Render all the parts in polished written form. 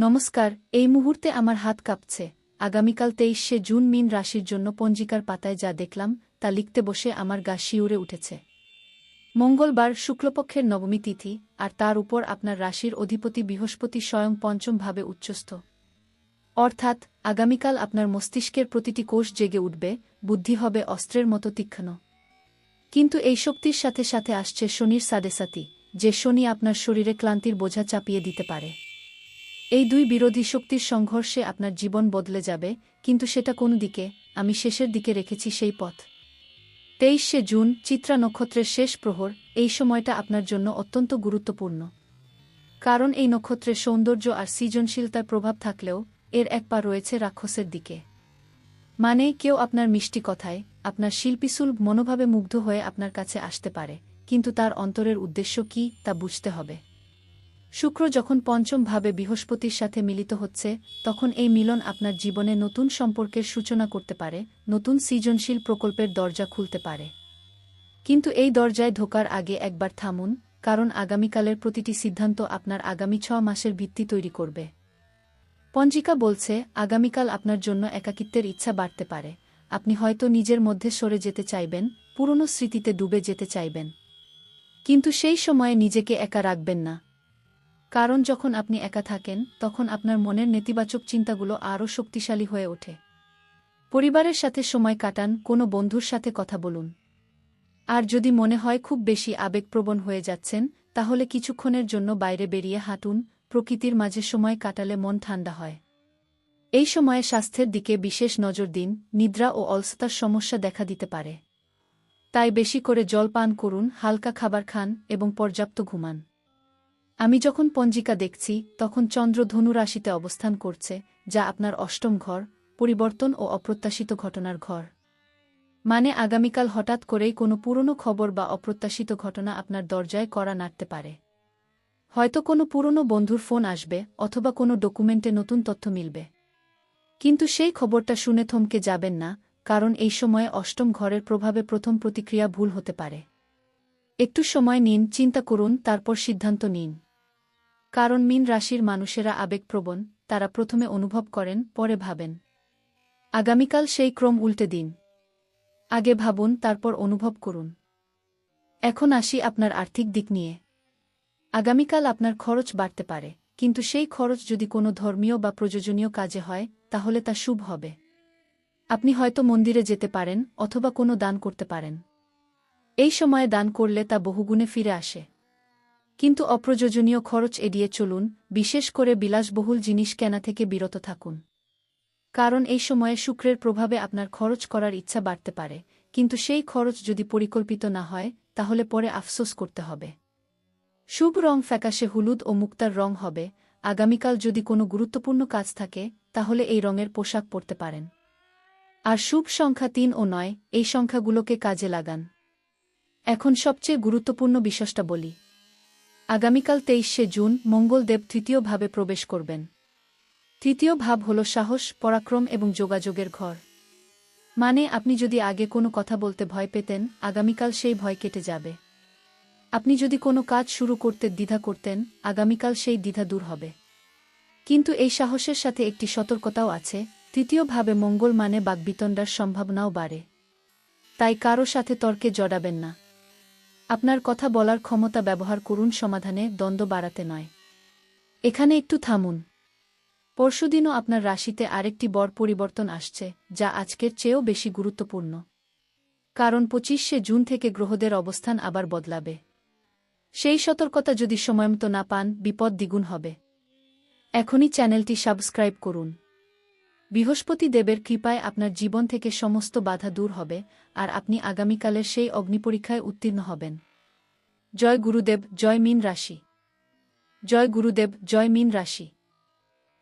নমস্কার। এই মুহূর্তে আমার হাত কাঁপছে। আগামীকাল ২৩শে জুন মীন রাশির জন্য পঞ্জিকার পাতায় যা দেখলাম তা লিখতে বসে আমার গা শিউরে উঠেছে। মঙ্গলবার শুক্লপক্ষের নবমী তিথি, আর তার উপর আপনার রাশির অধিপতি বৃহস্পতি স্বয়ং পঞ্চম ভাবে উচ্চস্থ। অর্থাৎ আগামীকাল আপনার মস্তিষ্কের প্রতিটি কোষ জেগে উঠবে, বুদ্ধি হবে অস্ত্রের মতো তীক্ষ্ণ। কিন্তু এই শক্তির সাথে সাথে আসছে শনির সাদেসাতি, যে শনি আপনার শরীরে ক্লান্তির বোঝা চাপিয়ে দিতে পারে। এই দুই বিরোধী শক্তির সংঘর্ষে আপনার জীবন বদলে যাবে, কিন্তু সেটা কোন দিকে, আমি শেষের দিকে রেখেছি সেই পথ। ২৩শে জুন, চিত্রা নক্ষত্রের শেষ প্রহর। এই সময়টা আপনার জন্য অত্যন্ত গুরুত্বপূর্ণ। কারণ এই নক্ষত্রের সৌন্দর্য আর সৃজনশীলতার প্রভাব থাকলেও এর এক পা রয়েছে রাক্ষসের দিকে। মানে কেউ আপনার মিষ্টি কথায়, আপনার শিল্পীসুলভ মনোভাবে মুগ্ধ হয়ে আপনার কাছে আসতে পারে, কিন্তু তার অন্তরের উদ্দেশ্য কী তা বুঝতে হবে। শুক্র যখন পঞ্চম ভাবে বৃহস্পতির সাথে মিলিত হচ্ছে, তখন এই মিলন আপনার জীবনে নতুন সম্পর্কের সূচনা করতে পারে, নতুন সৃজনশীল প্রকল্পের দরজা খুলতে পারে। কিন্তু এই দরজায় ঢোকার আগে একবার থামুন, কারণ আগামীকালের প্রতিটি সিদ্ধান্ত আপনার আগামী ৬ মাসের ভিত্তি তৈরি করবে। পঞ্জিকা বলছে আগামীকাল আপনার জন্য একাকিত্বের ইচ্ছা বাড়তে পারে। আপনি হয়তো নিজের মধ্যে সরে যেতে চাইবেন, পুরনো স্মৃতিতে ডুবে যেতে চাইবেন। কিন্তু সেই সময়ে নিজেকে একা রাখবেন না। কারণ যখন আপনি একা থাকেন, তখন আপনার মনের নেতিবাচক চিন্তাগুলো আরও শক্তিশালী হয়ে ওঠে। পরিবারের সাথে সময় কাটান, কোনো বন্ধুর সাথে কথা বলুন। আর যদি মনে হয় খুব বেশি আবেগপ্রবণ হয়ে যাচ্ছেন, তাহলে কিছুক্ষণের জন্য বাইরে বেরিয়ে হাঁটুন। প্রকৃতির মাঝে সময় কাটালে মন ঠান্ডা হয়। এই সময়ে স্বাস্থ্যের দিকে বিশেষ নজর দিন, নিদ্রা ও অলসতার সমস্যা দেখা দিতে পারে। তাই বেশি করে জল পান করুন, হালকা খাবার খান এবং পর্যাপ্ত ঘুমান। আমি যখন পঞ্জিকা দেখছি, তখন চন্দ্র ধনু রাশিতে অবস্থান করছে, যা আপনার অষ্টম ঘর, পরিবর্তন ও অপ্রত্যাশিত ঘটনার ঘর। মানে আগামীকাল হঠাৎ করেই কোনো পুরনো খবর বা অপ্রত্যাশিত ঘটনা আপনার দরজায় কড়া নাড়তে পারে। হয়তো কোনো পুরনো বন্ধুর ফোন আসবে, অথবা কোনো ডকুমেন্টে নতুন তথ্য মিলবে। কিন্তু সেই খবরটা শুনে থমকে যাবেন না, কারণ এই সময়ে অষ্টম ঘরের প্রভাবে প্রথম প্রতিক্রিয়া ভুল হতে পারে। একটু সময় নিন, চিন্তা করুন, তারপর সিদ্ধান্ত নিন। কারণ মীন রাশির মানুষেরা আবেগপ্রবণ, তারা প্রথমে অনুভব করেন, পরে ভাবেন। আগামীকাল সেই ক্রম উল্টে দিন। আগে ভাবুন, তারপর অনুভব করুন। এখন আসি আপনার আর্থিক দিক নিয়ে। আগামীকাল আপনার খরচ বাড়তে পারে, কিন্তু সেই খরচ যদি কোনো ধর্মীয় বা প্রয়োজনীয় কাজে হয়, তাহলে তা শুভ হবে। আপনি হয়তো মন্দিরে যেতে পারেন, অথবা কোনো দান করতে পারেন। এই সময়ে দান করলে তা বহুগুণে ফিরে আসে। কিন্তু অপ্রয়োজনীয় খরচ এড়িয়ে চলুন, বিশেষ করে বিলাসবহুল জিনিস কেনা থেকে বিরত থাকুন। কারণ এই সময়ে শুক্রের প্রভাবে আপনার খরচ করার ইচ্ছা বাড়তে পারে, কিন্তু সেই খরচ যদি পরিকল্পিত না হয়, তাহলে পরে আফসোস করতে হবে। শুভ রং ফ্যাকাশে হলুদ ও মুক্তার রং হবে। আগামীকাল যদি কোনো গুরুত্বপূর্ণ কাজ থাকে, তাহলে এই রঙের পোশাক পরতে পারেন। আর শুভ সংখ্যা ৩ ও ৯, এই সংখ্যাগুলোকে কাজে লাগান। এখন সবচেয়ে গুরুত্বপূর্ণ বিষয়টা বলি। আগামীকাল ২৩শে জুন মঙ্গলদেব তৃতীয় ভাবে প্রবেশ করবেন। তৃতীয় ভাব হল সাহস, পরাক্রম এবং যোগাযোগের ঘর। মানে আপনি যদি আগে কোনো কথা বলতে ভয় পেতেন, আগামীকাল সেই ভয় কেটে যাবে। আপনি যদি কোনো কাজ শুরু করতে দ্বিধা করতেন, আগামীকাল সেই দ্বিধা দূর হবে। কিন্তু এই সাহসের সাথে একটি সতর্কতাও আছে। তৃতীয় ভাবে মঙ্গল মানে বাকবিতণ্ডার সম্ভাবনাও বাড়ে। তাই কারো সাথে তর্কে জড়াবেন না। আপনার কথা বলার ক্ষমতা ব্যবহার করুন সমাধানে, দ্বন্দ্ব বাড়াতে নয়। এখানে একটু থামুন। পরশুদিনও আপনার রাশিতে আরেকটি বড় পরিবর্তন আসছে, যা আজকের চেয়েও বেশি গুরুত্বপূর্ণ। কারণ ২৫শে জুন থেকে গ্রহদের অবস্থান আবার বদলাবে। সেই সতর্কতা যদি সময়মতো না পান, বিপদ দ্বিগুণ হবে। এখনই চ্যানেলটি সাবস্ক্রাইব করুন। বৃহস্পতি দেবের কৃপায় আপনার জীবন থেকে সমস্ত বাধা দূর হবে, আর আপনি আগামীকালের সেই অগ্নিপরীক্ষায় উত্তীর্ণ হবেন। জয় গুরুদেব, জয় মীন রাশি। জয় গুরুদেব, জয় মীন রাশি।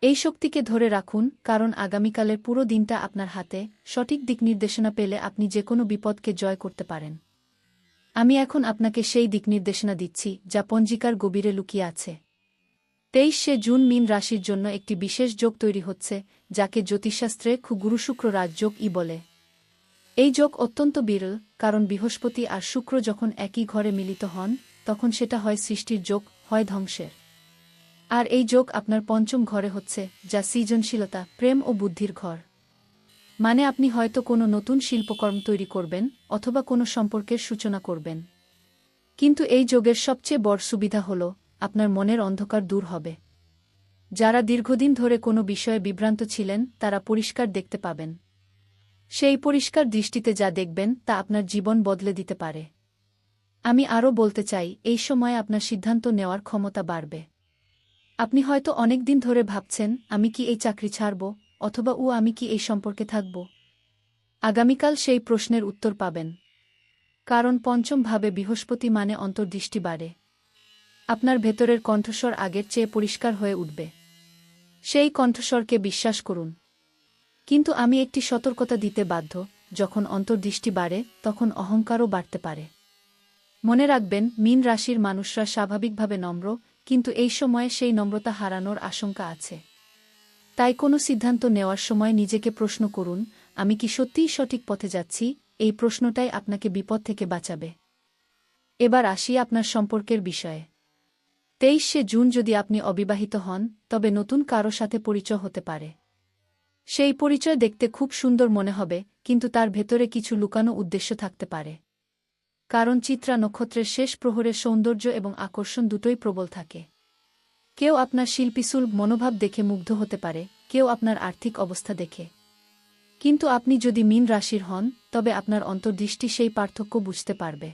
এই শক্তিকে ধরে রাখুন, কারণ আগামীকালের পুরো দিনটা আপনার হাতে। সঠিক দিক নির্দেশনা পেলে আপনি যে কোনো বিপদকে জয় করতে পারেন। আমি এখন আপনাকে সেই দিক নির্দেশনা দিচ্ছি, যা পঞ্জিকার গভীরে লুকিয়ে আছে। ২৩শে জুন মীন রাশির জন্য একটি বিশেষ যোগ তৈরি হচ্ছে, যাকে জ্যোতিষশাস্ত্রে গুরু শুক্র রাজযোগ বলে। এই যোগ অত্যন্ত বিরল, কারণ বৃহস্পতি আর শুক্র যখন একই ঘরে মিলিত হন, তখন সেটা হয় সৃষ্টির যোগ, হয় ধ্বংসের। আর এই যোগ আপনার পঞ্চম ঘরে হচ্ছে, যা সৃজনশীলতা, প্রেম ও বুদ্ধির ঘর। মানে আপনি হয়তো কোনো নতুন শিল্পকর্ম তৈরি করবেন অথবা কোনো সম্পর্কের সূচনা করবেন। কিন্তু এই যোগের সবচেয়ে বড় সুবিধা হল আপনার মনের অন্ধকার দূর হবে। যারা দীর্ঘদিন ধরে কোনো বিষয়ে বিভ্রান্ত ছিলেন তারা পরিষ্কার দেখতে পাবেন। সেই পরিষ্কার দৃষ্টিতে যা দেখবেন তা আপনার জীবন বদলে দিতে পারে। আমি আরও বলতে চাই, এই সময়ে আপনার সিদ্ধান্ত নেওয়ার ক্ষমতা বাড়বে। আপনি হয়তো অনেক দিন ধরে ভাবছেন, আমি কি এই চাকরি ছাড়ব, অথবা আমি কি এই সম্পর্কে থাকব। আগামীকাল সেই প্রশ্নের উত্তর পাবেন। কারণ পঞ্চম ভাবে বৃহস্পতি মানে অন্তর্দৃষ্টি বাড়ে। আপনার ভেতরের কণ্ঠস্বর আগের চেয়ে পরিষ্কার হয়ে উঠবে। সেই কণ্ঠস্বরকে বিশ্বাস করুন। কিন্তু আমি একটি সতর্কতা দিতে বাধ্য, যখন অন্তর্দৃষ্টি বাড়ে তখন অহংকারও বাড়তে পারে। মনে রাখবেন, মীন রাশির মানুষরা স্বাভাবিকভাবে নম্র, কিন্তু এই সময়ে সেই নম্রতা হারানোর আশঙ্কা আছে। তাই কোনো সিদ্ধান্ত নেওয়ার সময় নিজেকে প্রশ্ন করুন, আমি কি সত্যিই সঠিক পথে যাচ্ছি? এই প্রশ্নটাই আপনাকে বিপদ থেকে বাঁচাবে। এবার আসি আপনার সম্পর্কের বিষয়ে। 23শে জুন যদি আপনি অবিবাহিত হন, তবে নতুন কারো সাথে পরিচয় হতে পারে। সেই পরিচয় দেখতে খুব সুন্দর মনে হবে, কিন্তু তার ভেতরে কিছু লুকানো উদ্দেশ্য থাকতে পারে। কারণ চিত্রা নক্ষত্রের শেষ প্রহরে সৌন্দর্য এবং আকর্ষণ দুটোই প্রবল থাকে। কেউ আপনার শিল্পীসুলভ মনোভাব দেখে মুগ্ধ হতে পারে, কেউ আপনার আর্থিক অবস্থা দেখে। কিন্তু আপনি যদি মীন রাশির হন, তবে আপনার অন্তর্দৃষ্টি সেই পার্থক্য বুঝতে পারবে।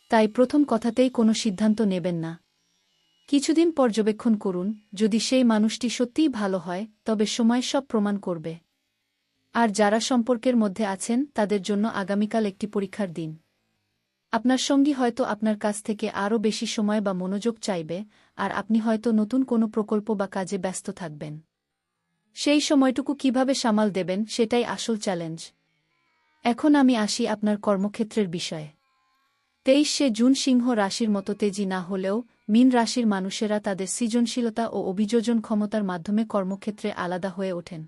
তাই প্রথম কথাতেই কোনো সিদ্ধান্ত নেবেন না। কিছুদিন পর্যবেক্ষণ করুন, যদি সেই মানুষটি সত্যিই ভালো হয়, তবে সময় সব প্রমাণ করবে। আর যারা সম্পর্কের মধ্যে আছেন তাদের জন্য আগামীকাল একটি পরীক্ষার দিন। আপনার সঙ্গী হয়তো আপনার কাছ থেকে আরও বেশি সময় বা মনোযোগ চাইবে, আর আপনি হয়তো নতুন কোনো প্রকল্প বা কাজে ব্যস্ত থাকবেন। সেই সময়টুকু কিভাবে সামাল দেবেন সেটাই আসল চ্যালেঞ্জ। এখন আমি আসি আপনার কর্মক্ষেত্রের বিষয়ে। 23শে জুন সিংহ রাশির মতো তেজি না হলেও মীন রাশির মানুষেরা তাদের সৃজনশীলতা ও অভিযোজন ক্ষমতার মাধ্যমে কর্মক্ষেত্রে আলাদা হয়ে ওঠেন।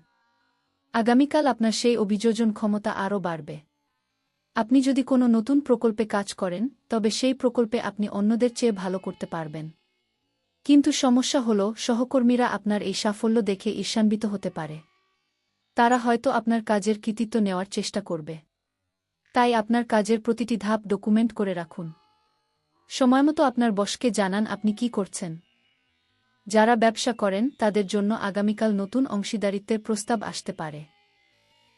আগামীকাল আপনার সেই অভিযোজন ক্ষমতা আরও বাড়বে। আপনি যদি কোনো নতুন প্রকল্পে কাজ করেন, তবে সেই প্রকল্পে আপনি অন্যদের চেয়ে ভালো করতে পারবেন। কিন্তু সমস্যা হল, সহকর্মীরা আপনার এই সাফল্য দেখে ঈর্ষান্বিত হতে পারে। তারা হয়তো আপনার কাজের কৃতিত্ব নেওয়ার চেষ্টা করবে। তাই আপনার কাজের প্রতিটি ধাপ ডকুমেন্ট করে রাখুন। সময়মতো আপনার বসকে জানান আপনি কি করছেন। যারা ব্যবসা করেন তাদের জন্য আগামীকাল নতুন অংশীদারিত্বের প্রস্তাব আসতে পারে।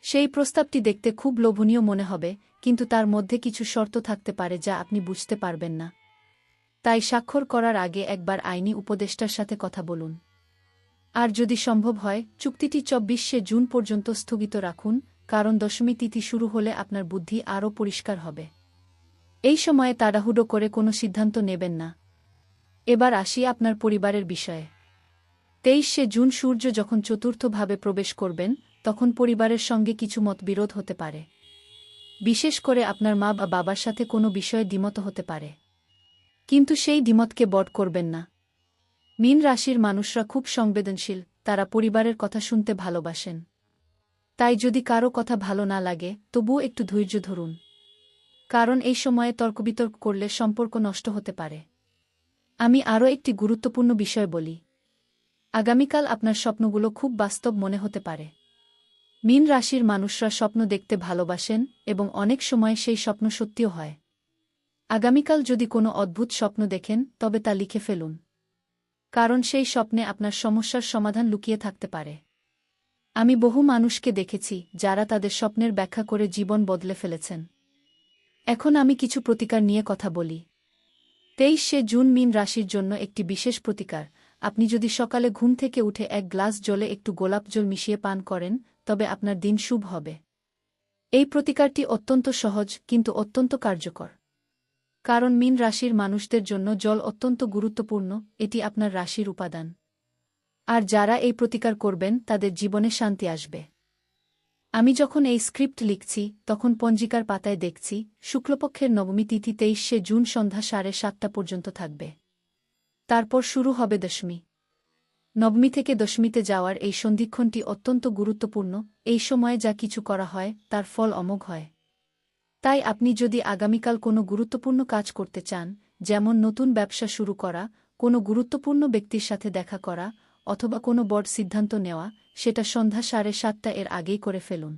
সেই প্রস্তাবটি দেখতে খুব লোভনীয় মনে হবে, কিন্তু তার মধ্যে কিছু শর্ত থাকতে পারে যা আপনি বুঝতে পারবেন না। তাই স্বাক্ষর করার আগে একবার আইনি উপদেষ্টার সাথে কথা বলুন। আর যদি সম্ভব হয়, চুক্তিটি 24শে জুন পর্যন্ত স্থগিত রাখুন, কারণ দশমী তিথি শুরু হলে আপনার বুদ্ধি আরও পরিষ্কার হবে। এই সময়ে তাড়াহুড়ো করে কোনো সিদ্ধান্ত নেবেন না। এবার আসি আপনার পরিবারের বিষয়ে। 23শে জুন সূর্য যখন চতুর্থভাবে প্রবেশ করবেন, তখন পরিবারের সঙ্গে কিছু মতবিরোধ হতে পারে। বিশেষ করে আপনার মা বা বাবার সাথে কোনো বিষয়ে দ্বিমত হতে পারে। কিন্তু সেই দ্বিমতকে বড় করবেন না। মীন রাশির মানুষরা খুব সংবেদনশীল, তারা পরিবারের কথা শুনতে ভালোবাসেন। তাই যদি কারো কথা ভালো না লাগে, তবুও একটু ধৈর্য ধরুন। কারণ এই সময়ে তর্কবিতর্ক করলে সম্পর্ক নষ্ট হতে পারে। আমি আরও একটি গুরুত্বপূর্ণ বিষয় বলি। আগামীকাল আপনার স্বপ্নগুলো খুব বাস্তব মনে হতে পারে। মীন রাশির মানুষরা স্বপ্ন দেখতে ভালোবাসেন এবং অনেক সময় সেই স্বপ্ন সত্যিও হয়। আগামীকাল যদি কোনো অদ্ভুত স্বপ্ন দেখেন, তবে তা লিখে ফেলুন। কারণ সেই স্বপ্নে আপনার সমস্যার সমাধান লুকিয়ে থাকতে পারে। আমি বহু মানুষকে দেখেছি যারা তাদের স্বপ্নের ব্যাখ্যা করে জীবন বদলে ফেলেছেন। এখন আমি কিছু প্রতিকার নিয়ে কথা বলি। 23শে জুন মীন রাশির জন্য একটি বিশেষ প্রতিকার। আপনি যদি সকালে ঘুম থেকে উঠে এক গ্লাস জলে একটু গোলাপ জল মিশিয়ে পান করেন, তবে আপনার দিন শুভ হবে। এই প্রতিকারটি অত্যন্ত সহজ কিন্তু অত্যন্ত কার্যকর। কারণ মীন রাশির মানুষদের জন্য জল অত্যন্ত গুরুত্বপূর্ণ, এটি আপনার রাশির উপাদান। আর যারা এই প্রতিকার করবেন তাদের জীবনে শান্তি আসবে। আমি যখন এই স্ক্রিপ্ট লিখছি, তখন পঞ্জিকার পাতায় দেখছি শুক্লপক্ষের নবমী তিথি 23শে জুন সন্ধ্যা 7:30 পর্যন্ত থাকবে। তারপর শুরু হবে দশমী। নবমী থেকে দশমীতে যাওয়ার এই সন্ধিক্ষণটি অত্যন্ত গুরুত্বপূর্ণ। এই সময়ে যা কিছু করা হয় তার ফল অমোঘ হয়। তাই আপনি যদি আগামীকাল কোনো গুরুত্বপূর্ণ কাজ করতে চান, যেমন নতুন ব্যবসা শুরু করা, কোনো গুরুত্বপূর্ণ ব্যক্তির সাথে দেখা করা অথবা কোনো বড় সিদ্ধান্ত নেওয়া, সেটা সন্ধ্যা 7:30 এর আগেই করে ফেলুন।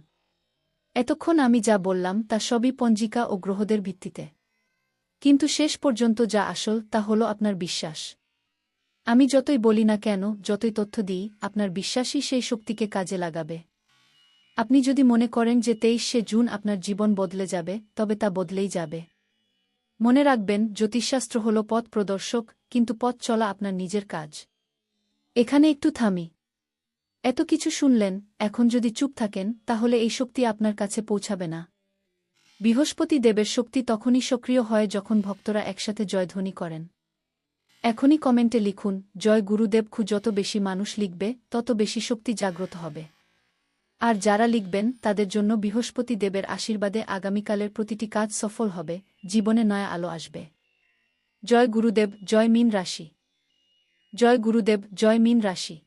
এতক্ষণ আমি যা বললাম তা সবই পঞ্জিকা ও গ্রহদের ভিত্তিতে। কিন্তু শেষ পর্যন্ত যা আসল তা হলো আপনার বিশ্বাস। আমি যতই বলি না কেন, যতই তথ্য দিই, আপনার বিশ্বাসই সেই শক্তিকে কাজে লাগাবে। আপনি যদি মনে করেন যে 23শে জুন আপনার জীবন বদলে যাবে, তবে তা বদলেই যাবে। মনে রাখবেন, জ্যোতিষশাস্ত্র হল পথ প্রদর্শক, কিন্তু পথ চলা আপনার নিজের কাজ। এখানে একটু থামি। এত কিছু শুনলেন, এখন যদি চুপ থাকেন তাহলে এই শক্তি আপনার কাছে পৌঁছাবে না। বৃহস্পতি দেবের শক্তি তখনই সক্রিয় হয় যখন ভক্তরা একসাথে জয়ধ্বনি করেন। এখনই কমেন্টে লিখুন, জয় গুরুদেব। যত বেশি মানুষ লিখবে তত বেশি শক্তি জাগ্রত হবে। আর যারা লিখবেন তাদের জন্য বৃহস্পতি দেবের আশীর্বাদে আগামীকালের প্রতিটি কাজ সফল হবে, জীবনে নয়া আলো আসবে। জয় গুরুদেব। জয় মীন রাশি। জয় গুরুদেব। জয় মীন রাশি।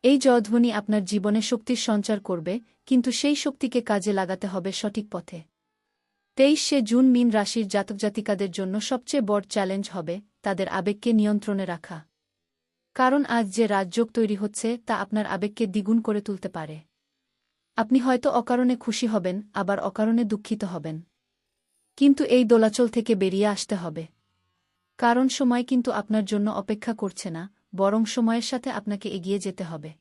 এই জয়ধ্বনি আপনার জীবনে শক্তির সঞ্চার করবে, কিন্তু সেই শক্তিকে কাজে লাগাতে হবে সঠিক পথে। 23শে জুন মীন রাশির জাতকজাতিকাদের জন্য সবচেয়ে বড় চ্যালেঞ্জ হবে তাদের আবেগকে নিয়ন্ত্রণে রাখা। কারণ আজ যে রাজযোগ তৈরি হচ্ছে তা আপনার আবেগকে দ্বিগুণ করে তুলতে পারে। আপনি হয়তো অকারণে খুশি হবেন, আবার অকারণে দুঃখিত হবেন। কিন্তু এই দোলাচল থেকে বেরিয়ে আসতে হবে। কারণ সময় কিন্তু আপনার জন্য অপেক্ষা করছে না, বরং সময়ের সাথে আপনাকে এগিয়ে যেতে হবে।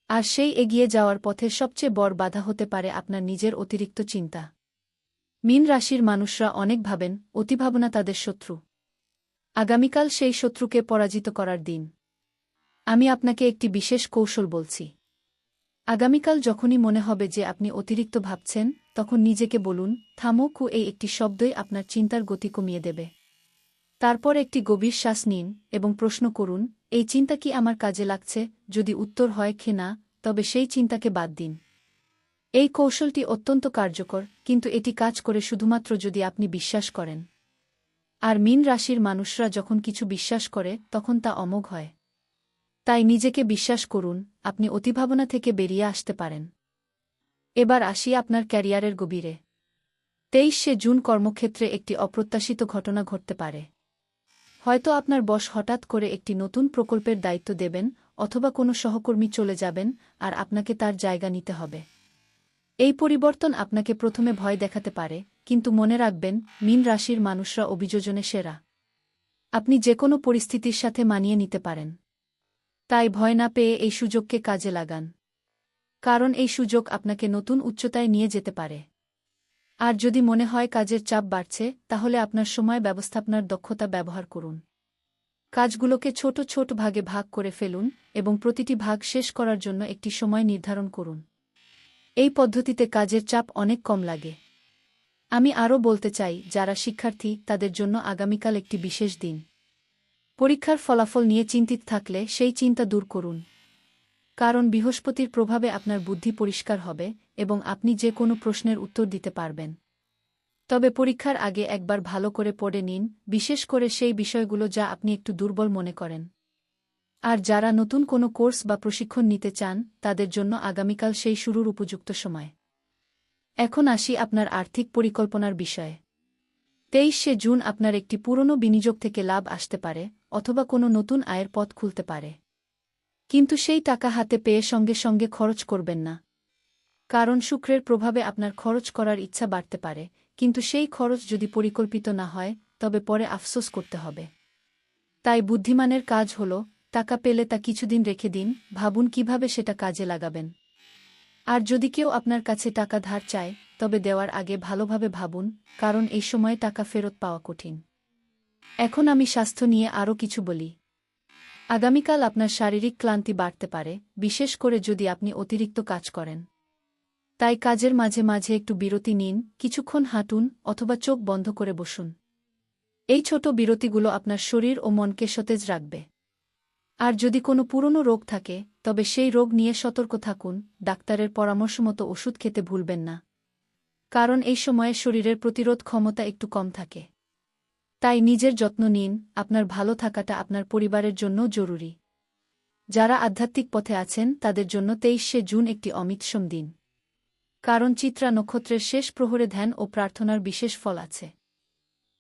আর সেই এগিয়ে যাওয়ার পথে সবচেয়ে বড় বাধা হতে পারে আপনার নিজের অতিরিক্ত চিন্তা। মীন রাশির মানুষরা অনেক ভাবেন, অতিভাবনা তাদের শত্রু। আগামীকাল সেই শত্রুকে পরাজিত করার দিন। আমি আপনাকে একটি বিশেষ কৌশল বলছি। আগামীকাল যখনই মনে হবে যে আপনি অতিরিক্ত ভাবছেন, তখন নিজেকে বলুন, থামো। এই একটি শব্দই আপনার চিন্তার গতি কমিয়ে দেবে। তারপর একটি গভীর শ্বাস নিন এবং প্রশ্ন করুন, এই চিন্তা কি আমার কাজে লাগছে? যদি উত্তর হয় না, তবে সেই চিন্তাকে বাদ দিন। এই কৌশলটি অত্যন্ত কার্যকর, কিন্তু এটি কাজ করে শুধুমাত্র যদি আপনি বিশ্বাস করেন। আর মীন রাশির মানুষরা যখন কিছু বিশ্বাস করে তখন তা অমোঘ হয়। তাই নিজেকে বিশ্বাস করুন, আপনি অতিভাবনা থেকে বেরিয়ে আসতে পারেন। এবার আসি আপনার ক্যারিয়ারের গভীরে। 23শে জুন কর্মক্ষেত্রে একটি অপ্রত্যাশিত ঘটনা ঘটতে পারে। হয়তো আপনার বস হঠাৎ করে একটি নতুন প্রকল্পের দায়িত্ব দেবেন, অথবা কোনো সহকর্মী চলে যাবেন আর আপনাকে তার জায়গা নিতে হবে। এই পরিবর্তন আপনাকে প্রথমে ভয় দেখাতে পারে, কিন্তু মনে রাখবেন, মীন রাশির মানুষরা অভিযোজনে সেরা। আপনি যে কোনো পরিস্থিতির সাথে মানিয়ে নিতে পারেন। তাই ভয় না পেয়ে এই সুযোগকে কাজে লাগান। কারণ এই সুযোগ আপনাকে নতুন উচ্চতায় নিয়ে যেতে পারে। আর যদি মনে হয় কাজের চাপ বাড়ছে, তাহলে আপনার সময় ব্যবস্থাপনার দক্ষতা ব্যবহার করুন। কাজগুলোকে ছোট ছোট ভাগে ভাগ করে ফেলুন এবং প্রতিটি ভাগ শেষ করার জন্য একটি সময় নির্ধারণ করুন। এই পদ্ধতিতে কাজের চাপ অনেক কম লাগে। আমি আরও বলতে চাই, যারা শিক্ষার্থী তাদের জন্য আগামীকাল একটি বিশেষ দিন। পরীক্ষার ফলাফল নিয়ে চিন্তিত থাকলে সেই চিন্তা দূর করুন। কারণ বৃহস্পতির প্রভাবে আপনার বুদ্ধি পরিষ্কার হবে এবং আপনি যে কোনো প্রশ্নের উত্তর দিতে পারবেন। তবে পরীক্ষার আগে একবার ভালো করে পড়ে নিন, বিশেষ করে সেই বিষয়গুলো যা আপনি একটু দুর্বল মনে করেন। আর যারা নতুন কোনো কোর্স বা প্রশিক্ষণ নিতে চান, তাদের জন্য আগামীকাল সেই শুরুর উপযুক্ত সময়। এখন আসি আপনার আর্থিক পরিকল্পনার বিষয়ে। 23শে জুন আপনার একটি পুরনো বিনিয়োগ থেকে লাভ আসতে পারে, অথবা কোনো নতুন আয়ের পথ খুলতে পারে। কিন্তু সেই টাকা হাতে পেয়ে সঙ্গে সঙ্গে খরচ করবেন না। কারণ শুক্রের প্রভাবে আপনার খরচ করার ইচ্ছা বাড়তে পারে, কিন্তু সেই খরচ যদি পরিকল্পিত না হয়, তবে পরে আফসোস করতে হবে। তাই বুদ্ধিমানের কাজ হল, টাকা পেলে তা কিছুদিন রেখে দিন, ভাবুন কিভাবে সেটা কাজে লাগাবেন। আর যদি কেউ আপনার কাছে টাকা ধার চায়, তবে দেওয়ার আগে ভালোভাবে ভাবুন, কারণ এই সময়ে টাকা ফেরত পাওয়া কঠিন। এখন আমি স্বাস্থ্য নিয়ে আরও কিছু বলি। আগামীকাল আপনার শারীরিক ক্লান্তি বাড়তে পারে, বিশেষ করে যদি আপনি অতিরিক্ত কাজ করেন। তাই কাজের মাঝে মাঝে একটু বিরতি নিন, কিছুক্ষণ হাঁটুন অথবা চোখ বন্ধ করে বসুন। এই ছোট বিরতিগুলো আপনার শরীর ও মনকে সতেজ রাখবে। আর যদি কোনো পুরনো রোগ থাকে, তবে সেই রোগ নিয়ে সতর্ক থাকুন, ডাক্তারের পরামর্শমতো ওষুধ খেতে ভুলবেন না। কারণ এই সময়ে শরীরের প্রতিরোধ ক্ষমতা একটু কম থাকে। তাই নিজের যত্ন নিন, আপনার ভালো থাকাটা আপনার পরিবারের জন্যও জরুরি। যারা আধ্যাত্মিক পথে আছেন তাদের জন্য 23শে জুন একটি অমিতসম দিন। কারণ চিত্রা নক্ষত্রের শেষ প্রহরে ধ্যান ও প্রার্থনার বিশেষ ফল আছে।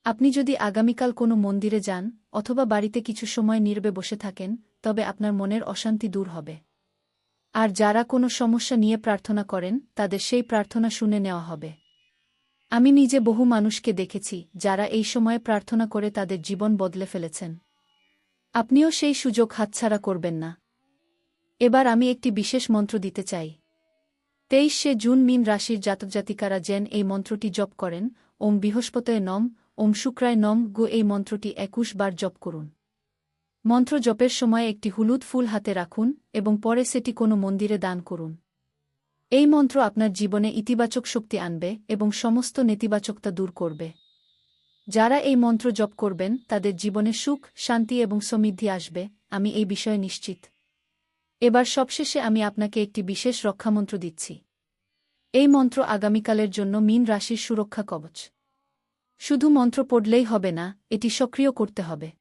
আপনি যদি আগামীকাল কোনো মন্দিরে যান, অথবা বাড়িতে কিছু সময় নীরবে বসে থাকেন, তবে আপনার মনের অশান্তি দূর হবে। আর যারা কোনো সমস্যা নিয়ে প্রার্থনা করেন, তাদের সেই প্রার্থনা শুনে নেওয়া হবে। আমি নিজে বহু মানুষকে দেখেছি, যারা এই সময়ে প্রার্থনা করে তাদের জীবন বদলে ফেলেছেন। আপনিও সেই সুযোগ হাতছাড়া করবেন না। এবার আমি একটি বিশেষ মন্ত্র দিতে চাই। 23শে জুন মীন রাশির জাতকজাতিকারা যেন এই মন্ত্রটি জপ করেন। ওম বৃহস্পতয়ে নম, ওম শুক্রায় নম গো। এই মন্ত্রটি 21 বার জপ করুন। মন্ত্র জপের সময় একটি হলুদ ফুল হাতে রাখুন এবং পরে সেটি কোনো মন্দিরে দান করুন। এই মন্ত্র আপনার জীবনে ইতিবাচক শক্তি আনবে এবং সমস্ত নেতিবাচকতা দূর করবে। যারা এই মন্ত্র জপ করবেন, তাদের জীবনে সুখ, শান্তি এবং সমৃদ্ধি আসবে, আমি এই বিষয়ে নিশ্চিত। এবার সবশেষে আমি আপনাকে একটি বিশেষ রক্ষামন্ত্র দিচ্ছি। এই মন্ত্র আগামীকালের জন্য মীন রাশির সুরক্ষা কবচ। শুধু মন্ত্র পড়লেই হবে না, এটি সক্রিয় করতে হবে।